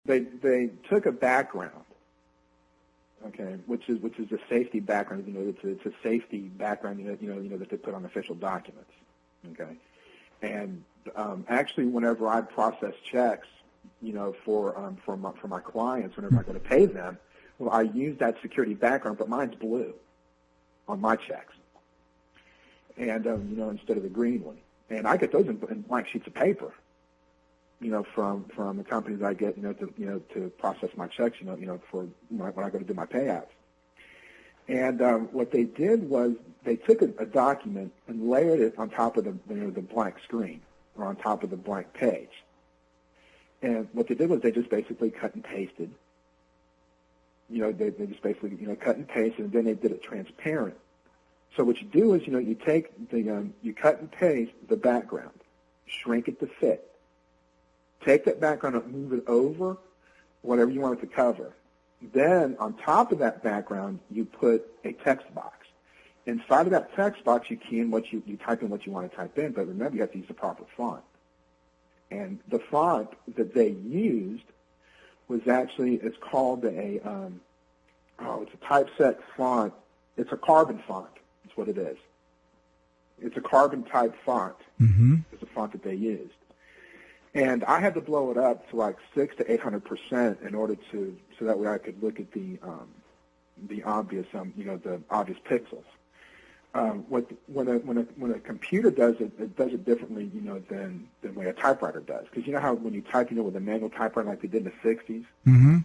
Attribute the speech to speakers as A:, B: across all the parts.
A: they took a background, okay, which is a safety background. It's a safety background, that they put on official documents, okay. And actually, whenever I process checks, for my clients, whenever I go to pay them, well, I use that security background, but mine's blue on my checks, and instead of the green one. And I get those in blank sheets of paper, from the companies I get, to process my checks, for when I go to do my payouts. And what they did was they took a document and layered it on top of the blank screen or on top of the blank page. And what they did was they just basically cut and pasted. They just basically cut and pasted, and then they did it transparent. So what you do is you take you cut and paste the background, shrink it to fit. Take that background and move it over whatever you want it to cover. Then on top of that background, you put a text box. Inside of that text box, you key in you type in what you want to type in, but remember you have to use the proper font. And the font that they used was actually, it's called it's a typeset font. It's a carbon font. That's what it is. It's a carbon type font. Mm-hmm. It's a font that they used. And I had to blow it up to like 600 to 800% in order so that way I could look at the obvious the obvious pixels. When a computer does it, it does it differently than the way a typewriter does. Because you know how when you type with a manual typewriter like they did in the 60s, mm-hmm.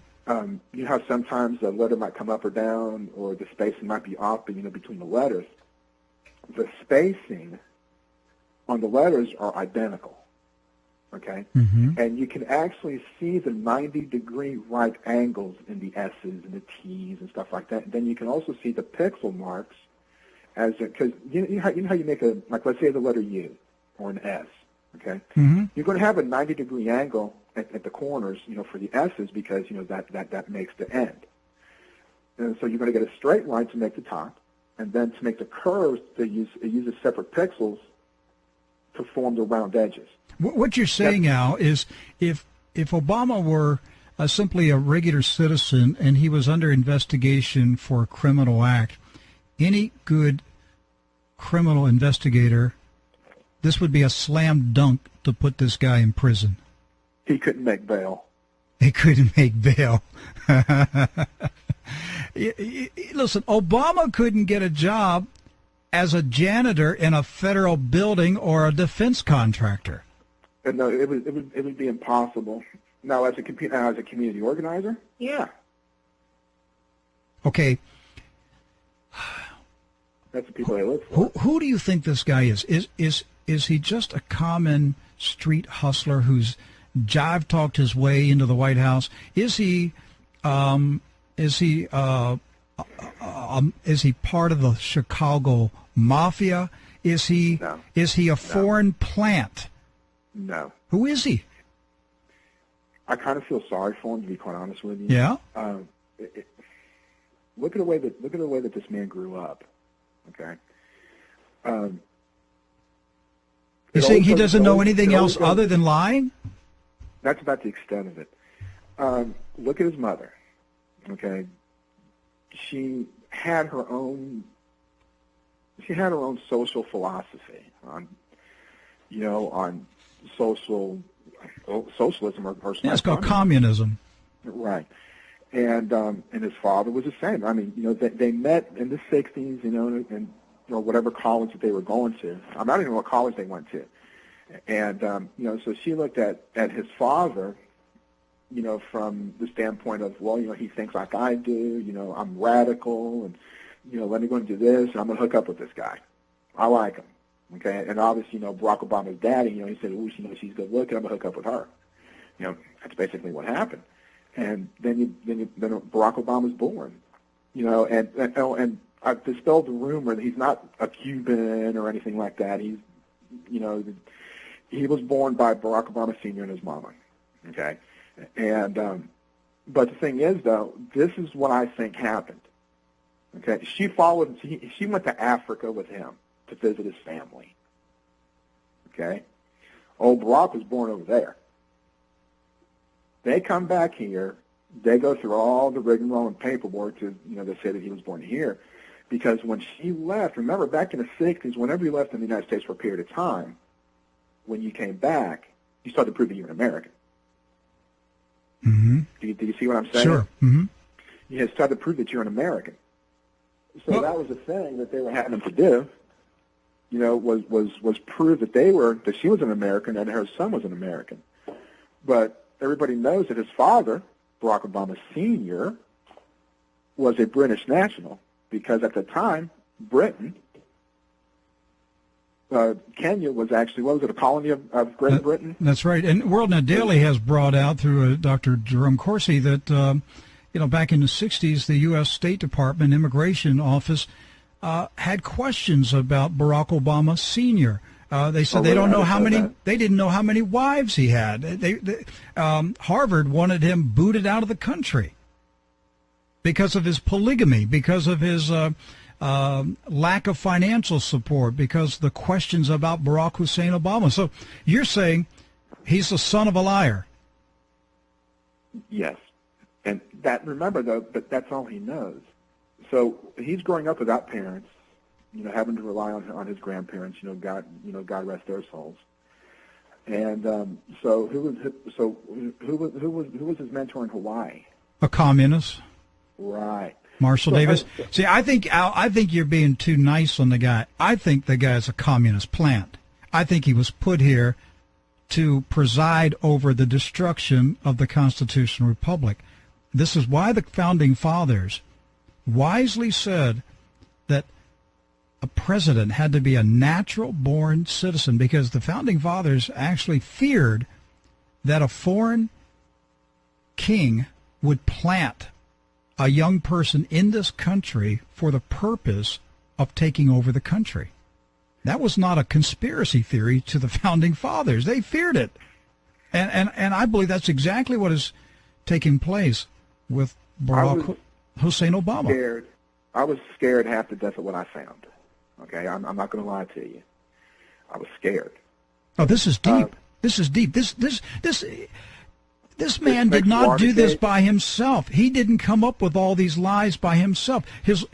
A: You know how sometimes a letter might come up or down, or the spacing might be off, between the letters. The spacing on the letters are identical. Okay, mm-hmm. And you can actually see the 90-degree right angles in the S's and the T's and stuff like that. And then you can also see the pixel marks because you know how you make let's say the letter U or an S. Okay, mm-hmm. You're going to have a 90-degree angle at the corners, for the S's because that makes the end. And so you're going to get a straight line to make the top, and then to make the curves, it uses separate pixels to form the round edges.
B: What you're saying, Al, is if Obama were simply a regular citizen and he was under investigation for a criminal act, any good criminal investigator, this would be a slam dunk to put this guy in prison.
A: He couldn't make bail.
B: He couldn't make bail. Listen, Obama couldn't get a job as a janitor in a federal building or a defense contractor.
A: No, it would be impossible. Now, as a community organizer, yeah.
B: Okay.
A: That's the people I look for.
B: Who do you think this guy is? Is he just a common street hustler who's jive talked his way into the White House? Is he part of the Chicago mafia? Is he a foreign plant?
A: No.
B: Who is he?
A: I kind of feel sorry for him, to be quite honest with you.
B: Yeah.
A: Look at the way that this man grew up. Okay.
B: You saying he doesn't know anything else other than lying?
A: That's about the extent of it. Look at his mother. Okay. She had her own social philosophy on socialism or
B: yeah, it's called communism.
A: Right. And his father was the same. I mean, they met in the 60s, and whatever college that they were going to. I'm not even know what college they went to. And so she looked at his father, from the standpoint of, well, he thinks like I do, I'm radical, and let me go and do this, and I'm going to hook up with this guy. I like him. Okay, and obviously, Barack Obama's daddy, he said, "Ooh, she's good looking. I'm gonna hook up with her." That's basically what happened. And then Barack Obama's born. And I've dispelled the rumor that he's not a Cuban or anything like that. He's, he was born by Barack Obama Sr. and his mama. Okay, and but the thing is, though, this is what I think happened. Okay, she went to Africa with him to visit his family. Okay? Old Barack was born over there. They come back here. They go through all the rigmarole and paperwork to, to say that he was born here. Because when she left, remember back in the 60s, whenever you left in the United States for a period of time, when you came back, you started proving you were an American.
B: Mm-hmm.
A: Do you see what I'm saying?
B: Sure. Mm-hmm.
A: You had started to prove that you're an American. So that was the thing that they were having them to do, was prove that she was an American and her son was an American. But everybody knows that his father, Barack Obama Sr., was a British national because at the time, Britain, Kenya was actually, what was it, a colony of Great Britain?
B: That's right. And World Net Daily has brought out through Dr. Jerome Corsi that, back in the 60s, the U.S. State Department Immigration Office had questions about Barack Obama Sr. They said they didn't know how many wives he had. Harvard wanted him booted out of the country because of his polygamy, because of his lack of financial support, because of the questions about Barack Hussein Obama. So you're saying he's the son of a liar.
A: Yes. And remember though, but that's all he knows. So he's growing up without parents, having to rely on his grandparents, God rest their souls. And so who was his mentor in Hawaii?
B: A communist.
A: Right.
B: Marshall Davis. See, I think you're being too nice on the guy. I think the guy's a communist plant. I think he was put here to preside over the destruction of the constitutional republic. This is why the founding fathers wisely said that a president had to be a natural-born citizen, because the founding fathers actually feared that a foreign king would plant a young person in this country for the purpose of taking over the country. That was not a conspiracy theory to the founding fathers. They feared it. And I believe that's exactly what is taking place with Barack Hussein Obama.
A: I was scared half to death of what I found. Okay, I'm not going to lie to you. I was scared.
B: Oh, this is deep. This is deep. This man did not do this by himself. He didn't come up with all these lies by himself. He was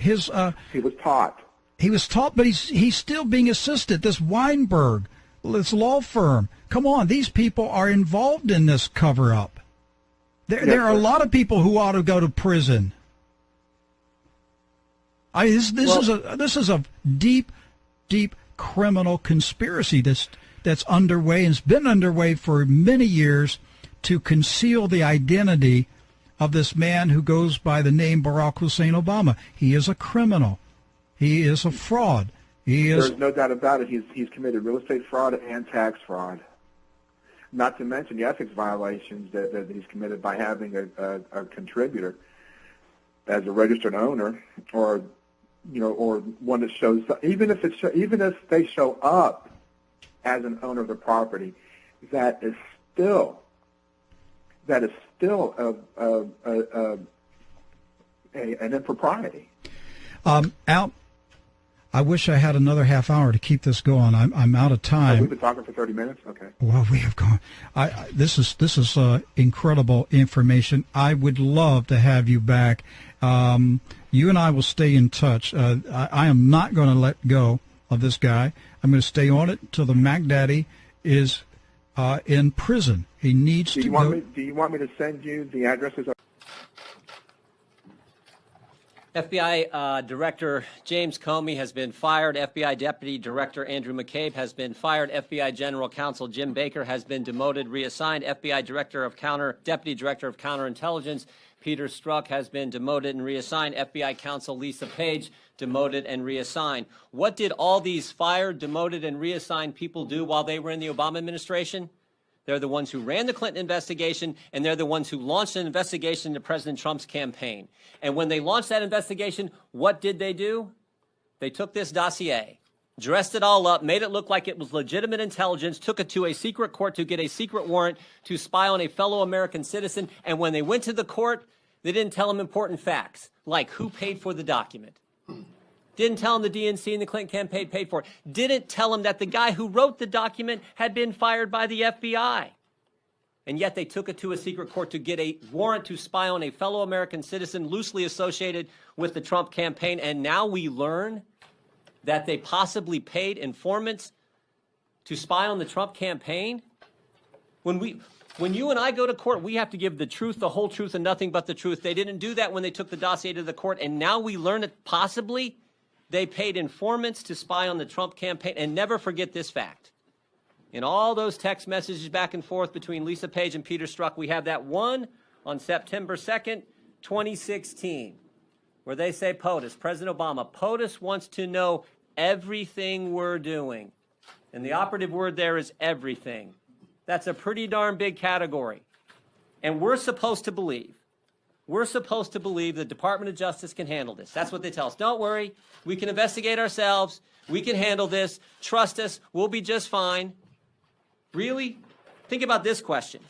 B: taught. He was taught, but he's still being assisted. This Weinberg, this law firm. Come on, these people are involved in this cover-up. There are a lot of people who ought to go to prison. This is a deep criminal conspiracy that's underway, and it's been underway for many years, to conceal the identity of this man who goes by the name Barack Hussein Obama. He is a criminal. He is a fraud. There's no doubt about it. He's committed real estate fraud and tax fraud. Not to mention the ethics violations that he's committed by having a contributor as a registered owner, or one that shows, even if they show up as an owner of the property, that is still an impropriety. Al, I wish I had another half hour to keep this going. I'm out of time.
A: We've been talking for 30 minutes. Okay.
B: Well, we have gone. This is incredible information. I would love to have you back. You and I will stay in touch. I am not going to let go of this guy. I'm going to stay on it until the Mac Daddy is in prison. He needs to go.
A: Do you want me to send you the addresses?
C: FBI Director James Comey has been fired. FBI Deputy Director Andrew McCabe has been fired. FBI General Counsel Jim Baker has been demoted, reassigned. FBI Deputy Director of Counterintelligence Peter Strzok has been demoted and reassigned. FBI Counsel Lisa Page demoted and reassigned. What did all these fired, demoted, and reassigned people do while they were in the Obama administration? They're the ones who ran the Clinton investigation, and they're the ones who launched an investigation into President Trump's campaign. And when they launched that investigation, what did they do? They took this dossier, dressed it all up, made it look like it was legitimate intelligence, took it to a secret court to get a secret warrant to spy on a fellow American citizen. And when they went to the court, they didn't tell them important facts, like who paid for the document. Didn't tell them the DNC and the Clinton campaign paid for it. Didn't tell them that the guy who wrote the document had been fired by the FBI. and yet they took it to a secret court to get a warrant to spy on a fellow American citizen loosely associated with the Trump campaign. And now we learn that they possibly paid informants to spy on the Trump campaign. When you and I go to court, we have to give the truth, the whole truth, and nothing but the truth. They didn't do that when they took the dossier to the court, and now we learn that possibly they paid informants to spy on the Trump campaign. And never forget this fact. In all those text messages back and forth between Lisa Page and Peter Strzok, we have that one on September 2nd, 2016, where they say POTUS, President Obama, POTUS wants to know everything we're doing. And the operative word there is everything. That's a pretty darn big category. And we're supposed to believe the Department of Justice can handle this. That's what they tell us. Don't worry. We can investigate ourselves. We can handle this. Trust us. We'll be just fine. Really? Think about this question.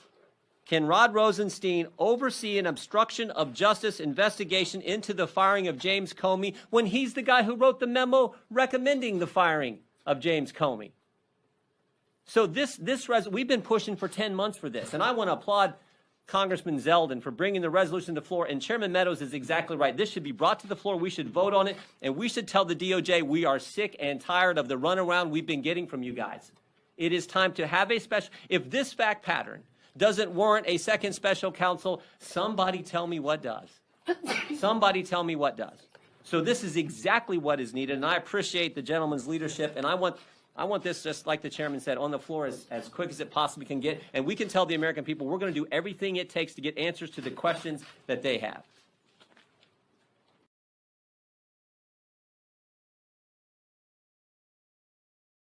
C: Can Rod Rosenstein oversee an obstruction of justice investigation into the firing of James Comey when he's the guy who wrote the memo recommending the firing of James Comey? So we've been pushing for 10 months for this, and I want to applaud Congressman Zeldin for bringing the resolution to the floor, and Chairman Meadows is exactly right. This should be brought to the floor. We should vote on it, and we should tell the DOJ we are sick and tired of the runaround we've been getting from you guys. It is time to have a special, if this fact pattern doesn't warrant a second special counsel, somebody tell me what does. Somebody tell me what does. So this is exactly what is needed, and I appreciate the gentleman's leadership, and I want this, just like the chairman said, on the floor as quick as it possibly can get, and we can tell the American people we're going to do everything it takes to get answers to the questions that they have.